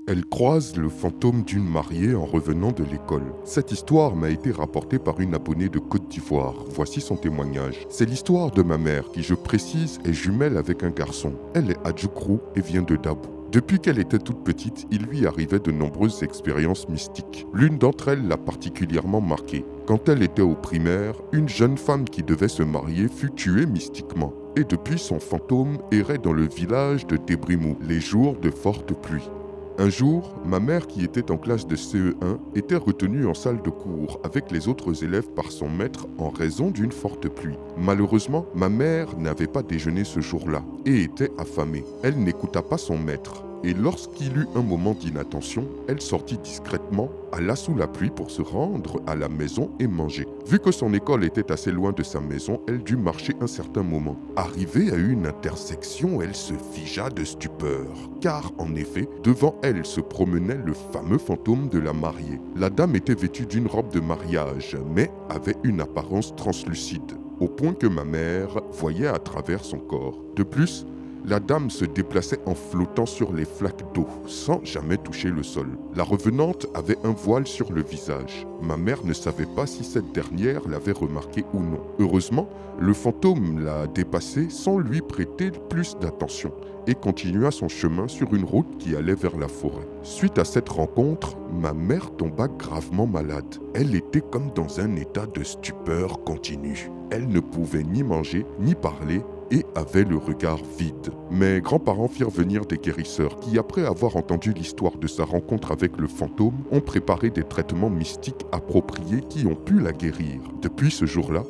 Elle croise le fantôme d'une mariée en revenant de l'école. Cette histoire m'a été rapportée par une abonnée de Côte d'Ivoire. Voici son témoignage. C'est l'histoire de ma mère qui, je précise, est jumelle avec un garçon. Elle est Adjoukrou et vient de Dabou. Depuis qu'elle était toute petite, il lui arrivait de nombreuses expériences mystiques. L'une d'entre elles l'a particulièrement marquée. Quand elle était au primaire, une jeune femme qui devait se marier fut tuée mystiquement. Et depuis, son fantôme errait dans le village de Débrimou, les jours de fortes pluies. Un jour, ma mère qui était en classe de CE1 était retenue en salle de cours avec les autres élèves par son maître en raison d'une forte pluie. Malheureusement, ma mère n'avait pas déjeuné ce jour-là et était affamée. Elle n'écouta pas son maître. Et lorsqu'il eut un moment d'inattention, elle sortit discrètement, alla sous la pluie pour se rendre à la maison et manger. Vu que son école était assez loin de sa maison, elle dut marcher un certain moment. Arrivée à une intersection, elle se figea de stupeur, car en effet, devant elle se promenait le fameux fantôme de la mariée. La dame était vêtue d'une robe de mariage, mais avait une apparence translucide, au point que ma mère voyait à travers son corps. De plus, la dame se déplaçait en flottant sur les flaques d'eau, sans jamais toucher le sol. La revenante avait un voile sur le visage. Ma mère ne savait pas si cette dernière l'avait remarqué ou non. Heureusement, le fantôme l'a dépassée sans lui prêter plus d'attention et continua son chemin sur une route qui allait vers la forêt. Suite à cette rencontre, ma mère tomba gravement malade. Elle était comme dans un état de stupeur continue. Elle ne pouvait ni manger, ni parler, et avait le regard vide. Mes grands-parents firent venir des guérisseurs qui, après avoir entendu l'histoire de sa rencontre avec le fantôme, ont préparé des traitements mystiques appropriés qui ont pu la guérir. Depuis ce jour-là,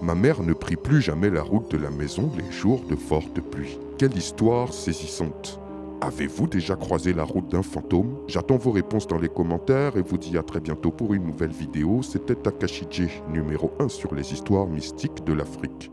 ma mère ne prit plus jamais la route de la maison les jours de forte pluie. Quelle histoire saisissante! Avez-vous déjà croisé la route d'un fantôme? J'attends vos réponses dans les commentaires et vous dis à très bientôt pour une nouvelle vidéo. C'était Takashi J, numéro 1 sur les histoires mystiques de l'Afrique.